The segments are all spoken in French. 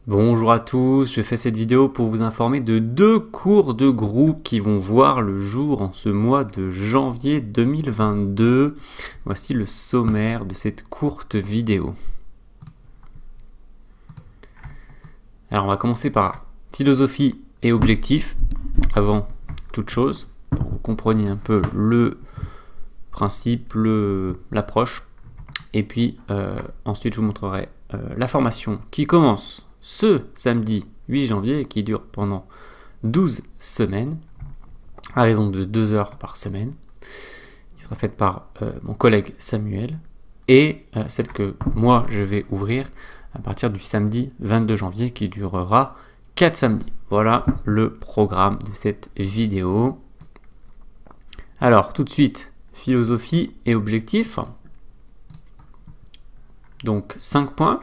Bonjour à tous, je fais cette vidéo pour vous informer de deux cours de groupe qui vont voir le jour en ce mois de janvier 2022. Voici le sommaire de cette courte vidéo. Alors on va commencer par philosophie et objectifs, avant toute chose, pour que vous compreniez un peu le principe, l'approche. Et puis ensuite je vous montrerai la formation qui commence ce samedi 8 janvier et qui dure pendant 12 semaines, à raison de 2 heures par semaine, qui sera faite par mon collègue Samuel, et celle que moi je vais ouvrir à partir du samedi 22 janvier qui durera 4 samedis. Voilà le programme de cette vidéo. Alors tout de suite, philosophie et objectifs. Donc 5 points.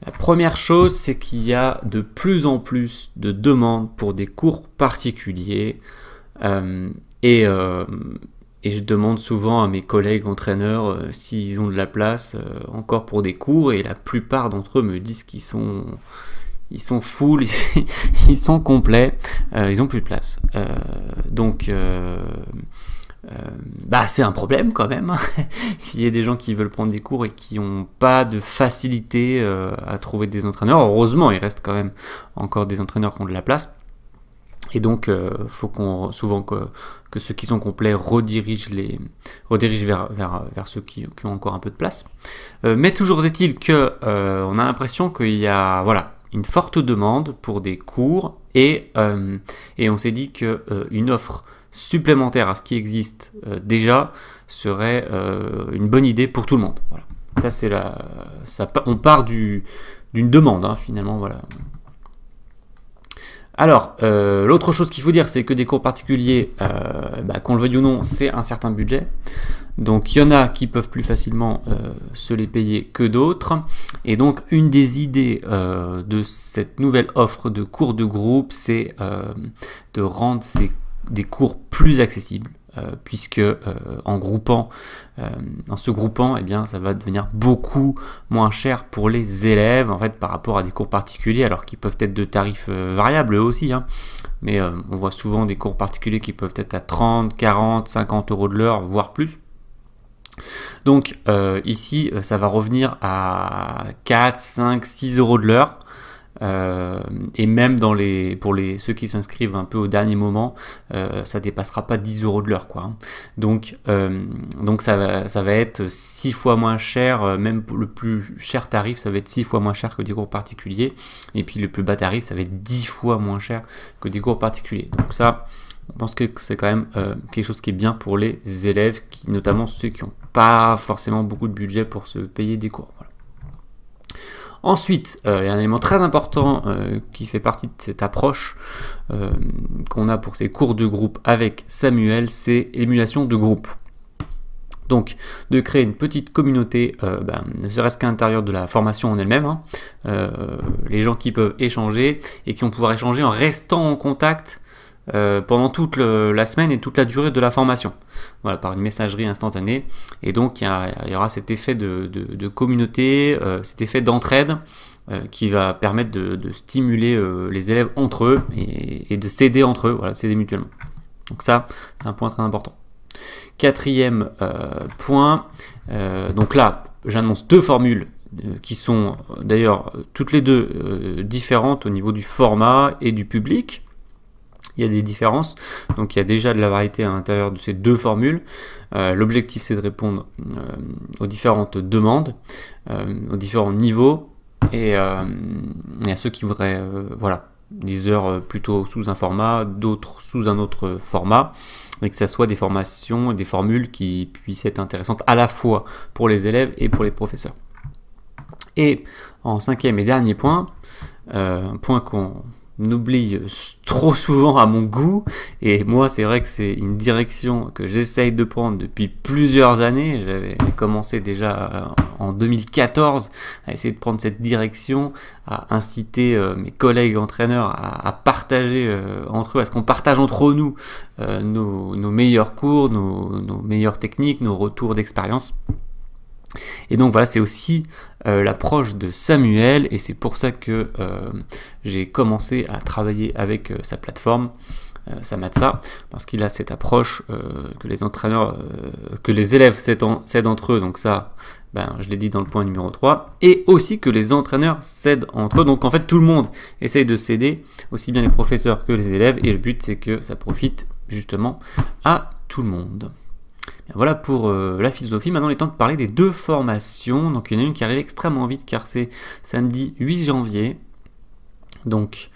La première chose, c'est qu'il y a de plus en plus de demandes pour des cours particuliers et je demande souvent à mes collègues entraîneurs s'ils ont de la place encore pour des cours, et la plupart d'entre eux me disent qu'ils sont full, ils sont complets, ils n'ont plus de place. C'est un problème quand même, hein. Il y a des gens qui veulent prendre des cours et qui n'ont pas de facilité à trouver des entraîneurs. Heureusement, il reste quand même encore des entraîneurs qui ont de la place. Et donc, faut souvent que ceux qui sont complets redirigent vers ceux qui ont encore un peu de place. Mais toujours est-il que on a l'impression qu'il y a une forte demande pour des cours et on s'est dit qu'une offre supplémentaire à ce qui existe déjà serait une bonne idée pour tout le monde. Voilà. Ça c'est on part d'une demande, hein, finalement. Voilà. Alors, l'autre chose qu'il faut dire, c'est que des cours particuliers, qu'on le veuille ou non, c'est un certain budget. Donc il y en a qui peuvent plus facilement se les payer que d'autres. Et donc une des idées de cette nouvelle offre de cours de groupe, c'est de rendre des cours plus accessibles, puisque en se groupant, eh bien, ça va devenir beaucoup moins cher pour les élèves, en fait, par rapport à des cours particuliers, alors qu'ils peuvent être de tarifs variables eux aussi, hein. Mais on voit souvent des cours particuliers qui peuvent être à 30, 40, 50 euros de l'heure, voire plus. Donc ici, ça va revenir à 4, 5, 6 euros de l'heure. Et même pour ceux qui s'inscrivent un peu au dernier moment, ça dépassera pas 10 euros de l'heure, quoi. Donc ça va être 6 fois moins cher, même pour le plus cher tarif, ça va être 6 fois moins cher que des cours particuliers, et puis le plus bas tarif, ça va être 10 fois moins cher que des cours particuliers. Donc ça, on pense que c'est quand même quelque chose qui est bien pour les élèves, notamment ceux qui n'ont pas forcément beaucoup de budget pour se payer des cours. Voilà. Ensuite, il y a un élément très important qui fait partie de cette approche qu'on a pour ces cours de groupe avec Samuel, c'est l'émulation de groupe. Donc, de créer une petite communauté, ne serait-ce qu'à l'intérieur de la formation en elle-même, hein, les gens qui peuvent échanger et qui vont pouvoir échanger en restant en contact pendant toute la semaine et toute la durée de la formation, voilà, par une messagerie instantanée. Et donc il y aura cet effet de communauté, cet effet d'entraide qui va permettre de stimuler les élèves entre eux et de s'aider entre eux, voilà, s'aider mutuellement. Donc ça, c'est un point très important. Quatrième point, donc là j'annonce deux formules qui sont d'ailleurs toutes les deux différentes au niveau du format et du public. Il y a des différences, donc il y a déjà de la variété à l'intérieur de ces deux formules. L'objectif, c'est de répondre aux différentes demandes, aux différents niveaux, et à ceux qui voudraient des heures plutôt sous un format, d'autres sous un autre format, et que ça soit des formations, des formules qui puissent être intéressantes à la fois pour les élèves et pour les professeurs. Et en cinquième et dernier point, un point qu'on oublie trop souvent à mon goût, et moi c'est vrai que c'est une direction que j'essaye de prendre depuis plusieurs années. J'avais commencé déjà en 2014 à essayer de prendre cette direction, à inciter mes collègues entraîneurs à partager entre eux, à ce qu'on partage entre nous nos meilleurs cours, nos meilleures techniques, nos retours d'expérience. Et donc voilà, c'est aussi l'approche de Samuel, et c'est pour ça que j'ai commencé à travailler avec sa plateforme, Samatsa, parce qu'il a cette approche que les entraîneurs, que les élèves s'aident entre eux, donc ça, ben, je l'ai dit dans le point numéro 3, et aussi que les entraîneurs s'aident entre eux, donc en fait tout le monde essaye de s'aider, aussi bien les professeurs que les élèves, et le but c'est que ça profite justement à tout le monde. Bien, voilà pour la philosophie. Maintenant il est temps de parler des 2 formations. Donc il y en a une qui arrive extrêmement vite car c'est samedi 8 janvier. Donc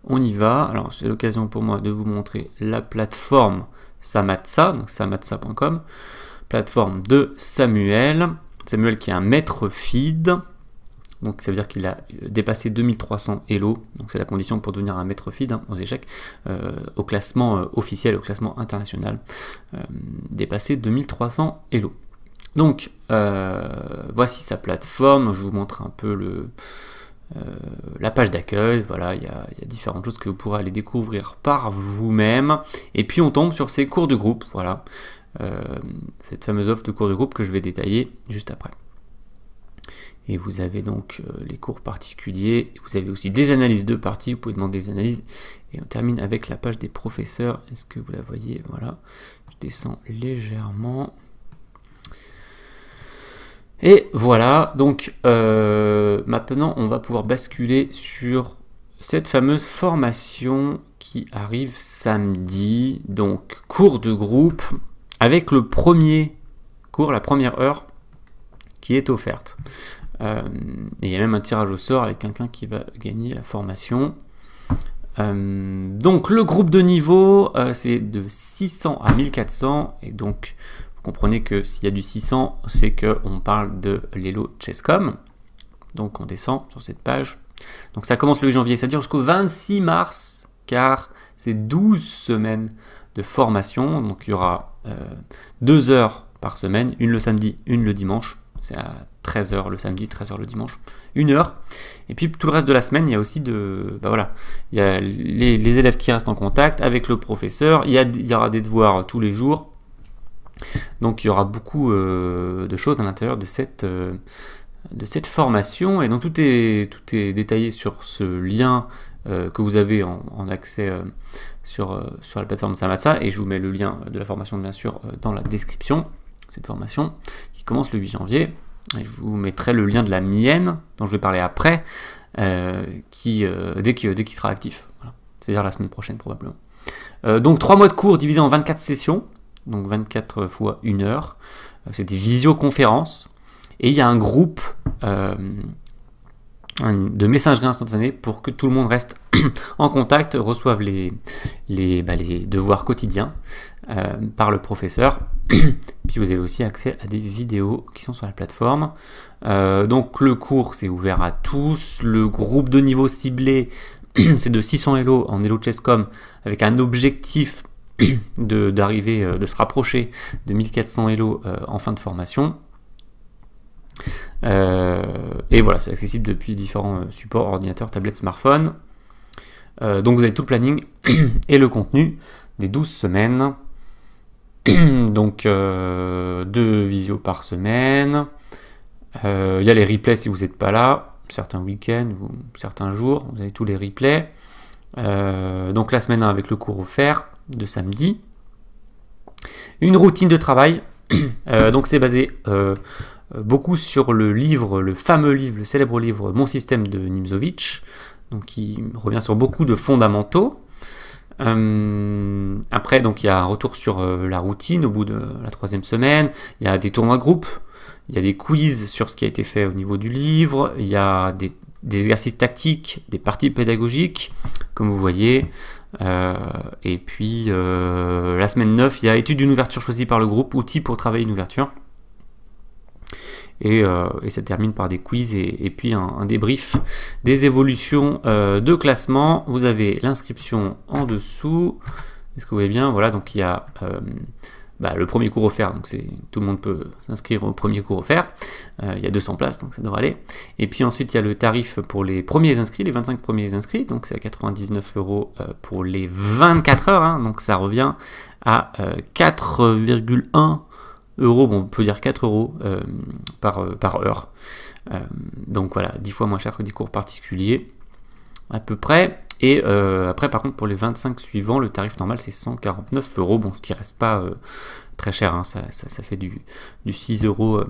on y va. Alors c'est l'occasion pour moi de vous montrer la plateforme Samatsa, donc samatsa.com, plateforme de Samuel. Samuel qui est un maître feed. Donc ça veut dire qu'il a dépassé 2300 Elo, donc c'est la condition pour devenir un maître feed aux échecs, au classement officiel, au classement international, dépasser 2300 Elo. Donc voici sa plateforme, je vous montre un peu la page d'accueil, voilà, il y a différentes choses que vous pourrez aller découvrir par vous-même, et puis on tombe sur ces cours de groupe, voilà, cette fameuse offre de cours de groupe que je vais détailler juste après. Et vous avez donc les cours particuliers, vous avez aussi des analyses de parties, vous pouvez demander des analyses, et on termine avec la page des professeurs. Est-ce que vous la voyez? Voilà, je descends légèrement. Et voilà, donc maintenant on va pouvoir basculer sur cette fameuse formation qui arrive samedi, donc cours de groupe, avec le premier cours, la première heure, qui est offerte. Et il y a même un tirage au sort avec quelqu'un qui va gagner la formation. Donc le groupe de niveau, c'est de 600 à 1400, et donc vous comprenez que s'il y a du 600, c'est qu'on parle de l'Elo Chesscom. Donc on descend sur cette page. Donc ça commence le 8 janvier, ça dure jusqu'au 26 mars, car c'est 12 semaines de formation. Donc il y aura 2 heures par semaine, une le samedi, une le dimanche. C'est à 13h le samedi, 13h le dimanche, 1 heure. Et puis tout le reste de la semaine, il y a aussi voilà, il y a les élèves qui restent en contact avec le professeur, il y aura des devoirs tous les jours. Donc il y aura beaucoup de choses à l'intérieur de cette formation. Et donc tout est détaillé sur ce lien que vous avez en accès sur la plateforme Samatsa. Et je vous mets le lien de la formation bien sûr dans la description. Cette formation qui commence le 8 janvier. Et je vous mettrai le lien de la mienne, dont je vais parler après, dès qu'il sera actif. Voilà. C'est-à-dire la semaine prochaine probablement. Donc 3 mois de cours divisés en 24 sessions, donc 24 fois 1 heure. C'est des visioconférences. Et il y a un groupe de messagerie instantanée pour que tout le monde reste en contact, reçoive les devoirs quotidiens par le professeur. Puis vous avez aussi accès à des vidéos qui sont sur la plateforme. Donc le cours c'est ouvert à tous. Le groupe de niveau ciblé c'est de 600 Elo en Elo Chesscom avec un objectif de se rapprocher de 1400 Elo en fin de formation. Et voilà, c'est accessible depuis différents supports, ordinateurs, tablettes, smartphones. Donc vous avez tout le planning et le contenu des 12 semaines. Donc 2 visios par semaine. Il y a les replays si vous n'êtes pas là, certains week-ends ou certains jours, vous avez tous les replays. Donc la semaine 1 avec le cours offert de samedi. Une routine de travail. Donc c'est basé beaucoup sur le fameux livre, le célèbre livre Mon système de Nimzowitsch, donc qui revient sur beaucoup de fondamentaux. Après, donc il y a un retour sur la routine au bout de la 3e semaine. Il y a des tournois de groupe, il y a des quiz sur ce qui a été fait au niveau du livre, il y a des exercices tactiques, des parties pédagogiques, comme vous voyez. Et puis la semaine 9, il y a étude d'une ouverture choisie par le groupe, outils pour travailler une ouverture. Et ça termine par des quiz et puis un débrief des évolutions de classement. Vous avez l'inscription en dessous. Est-ce que vous voyez bien? Voilà, donc il y a le premier cours offert, donc tout le monde peut s'inscrire au premier cours offert. Il y a 200 places, donc ça devrait aller. Et puis ensuite, il y a le tarif pour les premiers inscrits, les 25 premiers inscrits, donc c'est à 99 € pour les 24 heures, hein, donc ça revient à 4,1 euros, bon, on peut dire 4 euros par heure. Donc voilà, 10 fois moins cher que des cours particuliers, à peu près. Et après, par contre, pour les 25 suivants, le tarif normal, c'est 149 euros. Bon, ce qui reste pas très cher, hein, ça fait du 6 euros.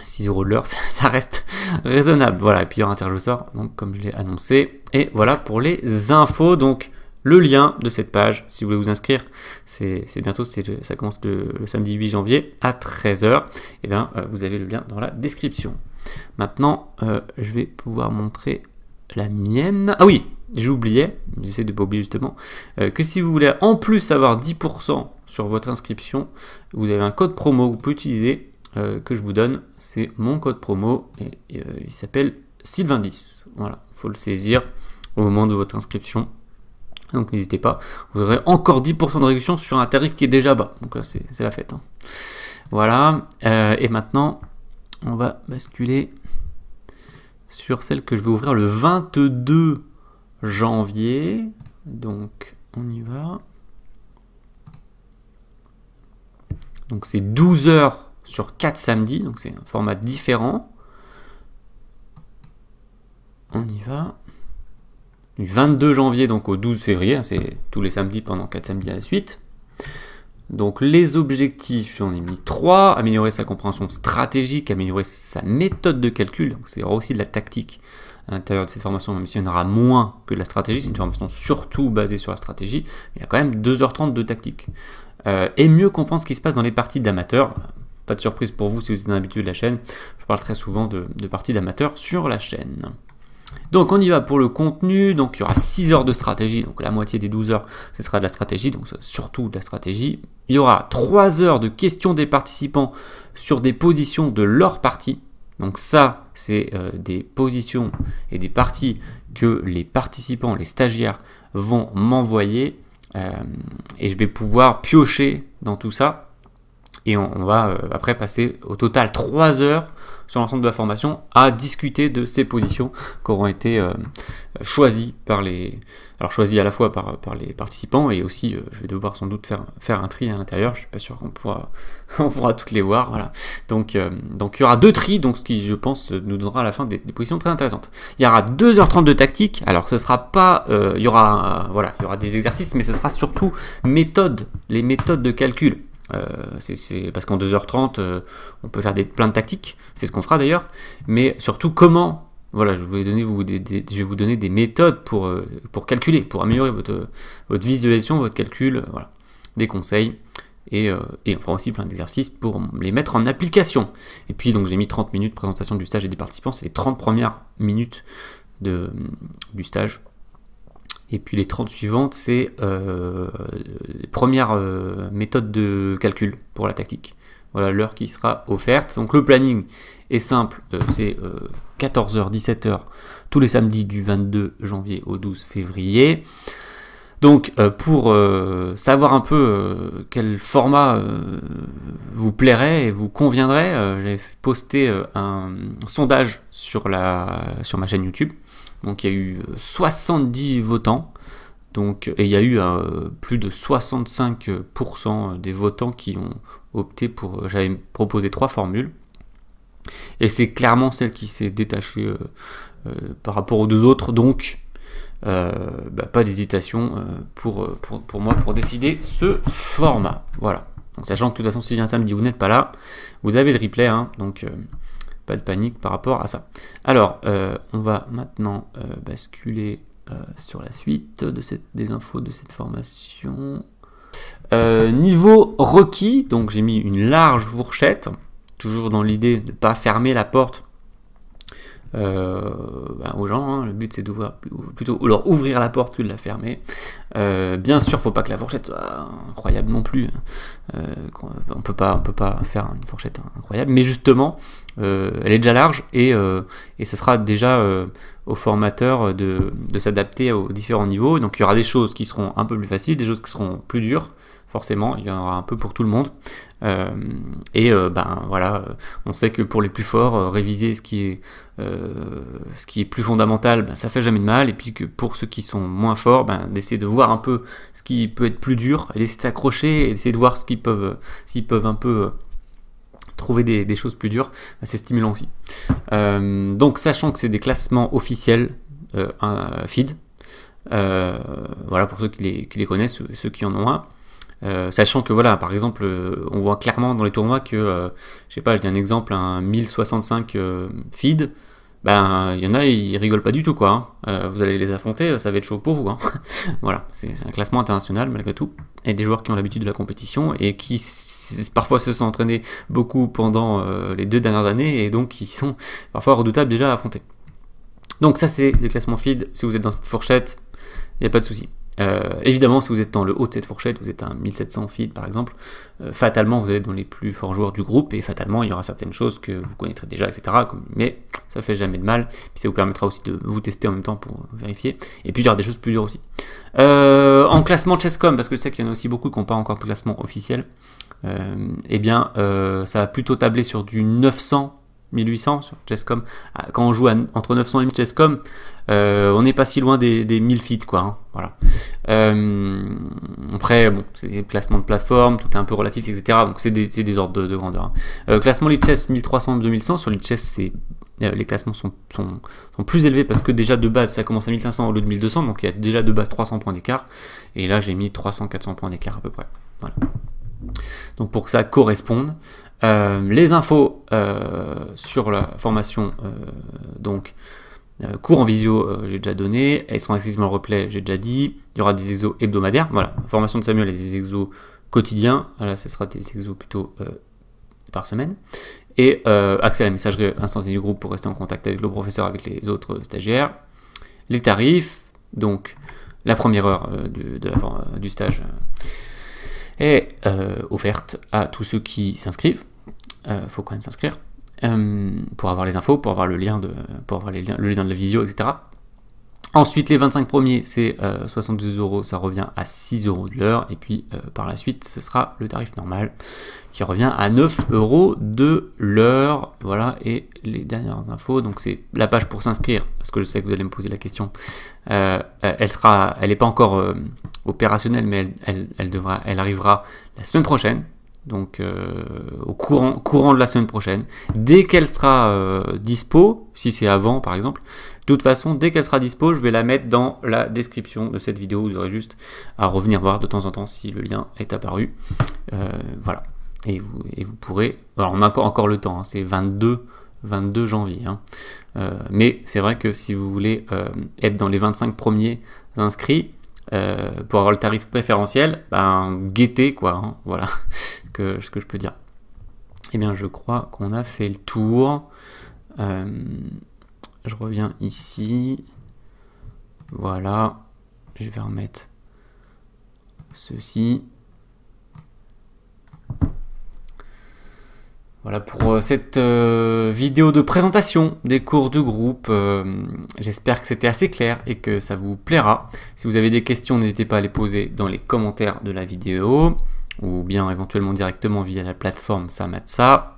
6 euros de l'heure, ça reste raisonnable. Voilà, et puis il y aura un tirage au sort, donc comme je l'ai annoncé. Et voilà pour les infos. Donc le lien de cette page, si vous voulez vous inscrire, c'est bientôt, ça commence le samedi 8 janvier à 13 h. Et bien, vous avez le lien dans la description. Maintenant, je vais pouvoir montrer la mienne. Ah oui, j'oubliais, j'essaie de ne pas oublier justement, que si vous voulez en plus avoir 10% sur votre inscription, vous avez un code promo que vous pouvez utiliser. Que je vous donne, c'est mon code promo et il s'appelle Sylvain10. Voilà, il faut le saisir au moment de votre inscription. Donc n'hésitez pas, vous aurez encore 10% de réduction sur un tarif qui est déjà bas. Donc là, c'est la fête. Hein. Voilà, et maintenant, on va basculer sur celle que je vais ouvrir le 22 janvier. Donc on y va. Donc c'est 12 heures sur 4 samedis, donc c'est un format différent. On y va. Du 22 janvier donc au 12 février, hein, c'est tous les samedis pendant 4 samedis à la suite. Donc les objectifs, j'en ai mis 3. Améliorer sa compréhension stratégique, améliorer sa méthode de calcul, donc c'est aussi de la tactique. À l'intérieur de cette formation, même s'il y en aura moins que de la stratégie, c'est une formation surtout basée sur la stratégie. Il y a quand même 2h30 de tactique. Et mieux comprendre ce qui se passe dans les parties d'amateurs. Pas de surprise pour vous si vous êtes un habitué de la chaîne. Je parle très souvent de parties d'amateurs sur la chaîne. Donc on y va pour le contenu. Donc il y aura 6 heures de stratégie. Donc la moitié des 12 heures, ce sera de la stratégie. Donc surtout de la stratégie. Il y aura 3 heures de questions des participants sur des positions de leur partie. Donc ça, c'est des positions et des parties que les participants, les stagiaires vont m'envoyer. Et je vais pouvoir piocher dans tout ça. Et on va après passer au total 3 heures sur l'ensemble de la formation à discuter de ces positions qui auront été choisies par les... Alors choisies à la fois par les participants et aussi je vais devoir sans doute faire un tri à l'intérieur. Je suis pas sûr qu'on pourra, on pourra toutes les voir. Voilà. Donc il y aura 2 tris, donc ce qui je pense nous donnera à la fin des positions très intéressantes. Il y aura 2h30 de tactique. Alors ce sera pas... il y aura des exercices, mais ce sera surtout les méthodes de calcul. C'est parce qu'en 2h30 on peut faire plein de tactiques, c'est ce qu'on fera d'ailleurs, mais surtout comment, voilà, je vais vous donner des méthodes pour calculer, pour améliorer votre visualisation, votre calcul, voilà, des conseils, et on fera aussi plein d'exercices pour les mettre en application. Et puis donc j'ai mis 30 minutes de présentation du stage et des participants, c'est les 30 premières minutes du stage. Et puis les 30 suivantes, c'est première méthode de calcul pour la tactique. Voilà l'heure qui sera offerte. Donc le planning est simple, c'est 14h, 17h tous les samedis du 22 janvier au 12 février. Donc pour savoir un peu quel format vous plairait et vous conviendrait, j'ai posté un sondage sur ma chaîne YouTube. Donc il y a eu 70 votants, et il y a eu plus de 65% des votants qui ont opté pour... J'avais proposé 3 formules, et c'est clairement celle qui s'est détachée par rapport aux 2 autres, donc pas d'hésitation pour moi pour décider ce format. Voilà. Donc sachant que de toute façon si un samedi vous n'êtes pas là, vous avez le replay, hein, donc... pas de panique par rapport à ça. Alors, on va maintenant basculer sur la suite des infos de cette formation. Niveau requis, donc j'ai mis une large fourchette, toujours dans l'idée de ne pas fermer la porte aux gens, hein. Le but c'est d'ouvrir plutôt leur ouvrir la porte que de la fermer. Bien sûr, faut pas que la fourchette soit incroyable non plus. On peut pas faire une fourchette incroyable, mais justement, elle est déjà large et ce sera déjà au formateur de s'adapter aux différents niveaux. Donc il y aura des choses qui seront un peu plus faciles, des choses qui seront plus dures. Forcément, il y en aura un peu pour tout le monde. Voilà, on sait que pour les plus forts, réviser ce qui est plus fondamental, ça fait jamais de mal. Et puis que pour ceux qui sont moins forts, d'essayer de voir un peu ce qui peut être plus dur, et d'essayer de s'accrocher et d'essayer de voir s'ils peuvent un peu trouver des choses plus dures, c'est stimulant aussi. Donc sachant que c'est des classements officiels feed, voilà pour ceux qui les connaissent, ceux qui en ont un. Sachant que voilà, par exemple, on voit clairement dans les tournois que, je sais pas, je dis un exemple, un 1065 feed, ben il y en a, ils rigolent pas du tout quoi. Vous allez les affronter, ça va être chaud pour vous. Voilà, c'est un classement international malgré tout, et des joueurs qui ont l'habitude de la compétition et qui parfois se sont entraînés beaucoup pendant les 2 dernières années et donc qui sont parfois redoutables déjà à affronter. Donc ça c'est les classements feed. Si vous êtes dans cette fourchette, il n'y a pas de souci. Évidemment, si vous êtes dans le haut de cette fourchette, vous êtes à 1700 feed par exemple, fatalement vous êtes dans les plus forts joueurs du groupe et fatalement il y aura certaines choses que vous connaîtrez déjà, etc. Mais ça fait jamais de mal, puis ça vous permettra aussi de vous tester en même temps pour vérifier, et puis il y aura des choses plus dures aussi. En classement Chess.com, parce que je sais qu'il y en a aussi beaucoup qui n'ont pas encore de classement officiel, eh bien ça va plutôt tabler sur du 900 1800 sur Chess.com. Quand on joue entre 900 et 1000 Chess.com, on n'est pas si loin des 1000 feeds quoi. Voilà. Après, bon, c'est des classements de plateforme, tout est un peu relatif, etc. Donc c'est des ordres de grandeur. Classement Lichess 1300-2100. Sur Lichess, les classements sont plus élevés parce que déjà de base ça commence à 1500 au lieu de 1200, donc il y a déjà de base 300 points d'écart. Et là j'ai mis 300-400 points d'écart à peu près. Voilà. Donc pour que ça corresponde. Les infos sur la formation, donc cours en visio, j'ai déjà donné. Elles sont accessibles en replay, j'ai déjà dit. Il y aura des exos hebdomadaires. Voilà, formation de Samuel et des exos quotidiens. Là, ce sera des exos plutôt par semaine. Et accès à la messagerie instantanée du groupe pour rester en contact avec le professeur, avec les autres stagiaires. Les tarifs, donc la première heure du stage est offerte à tous ceux qui s'inscrivent. Faut quand même s'inscrire pour avoir les infos, pour avoir le lien de la visio, etc. Ensuite, les 25 premiers, c'est 72 €, ça revient à 6 € de l'heure. Et puis par la suite, ce sera le tarif normal qui revient à 9 € de l'heure. Voilà, et les dernières infos, donc c'est la page pour s'inscrire, parce que je sais que vous allez me poser la question. Elle n'est pas encore opérationnelle, mais elle arrivera la semaine prochaine. Donc au courant de la semaine prochaine, dès qu'elle sera dispo, si c'est avant par exemple, de toute façon dès qu'elle sera dispo, je vais la mettre dans la description de cette vidéo, vous aurez juste à revenir voir de temps en temps si le lien est apparu, voilà, et vous pourrez, alors on a encore le temps, hein, c'est 22 janvier, hein. Mais c'est vrai que si vous voulez être dans les 25 premiers inscrits, pour avoir le tarif préférentiel, ben guettez quoi, hein, voilà ce que je peux dire. Eh bien je crois qu'on a fait le tour. Je reviens ici, voilà, je vais remettre ceci. Voilà pour cette vidéo de présentation des cours de groupe. J'espère que c'était assez clair et que ça vous plaira. Si vous avez des questions, n'hésitez pas à les poser dans les commentaires de la vidéo ou bien éventuellement directement via la plateforme Samatsa.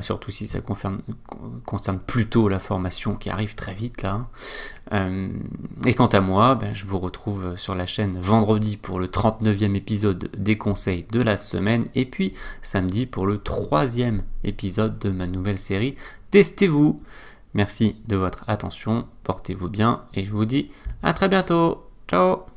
Surtout si ça concerne plutôt la formation qui arrive très vite là. Et quant à moi, je vous retrouve sur la chaîne vendredi pour le 39e épisode des conseils de la semaine, et puis samedi pour le 3e épisode de ma nouvelle série Testez-vous. Merci de votre attention, portez-vous bien et je vous dis à très bientôt. Ciao.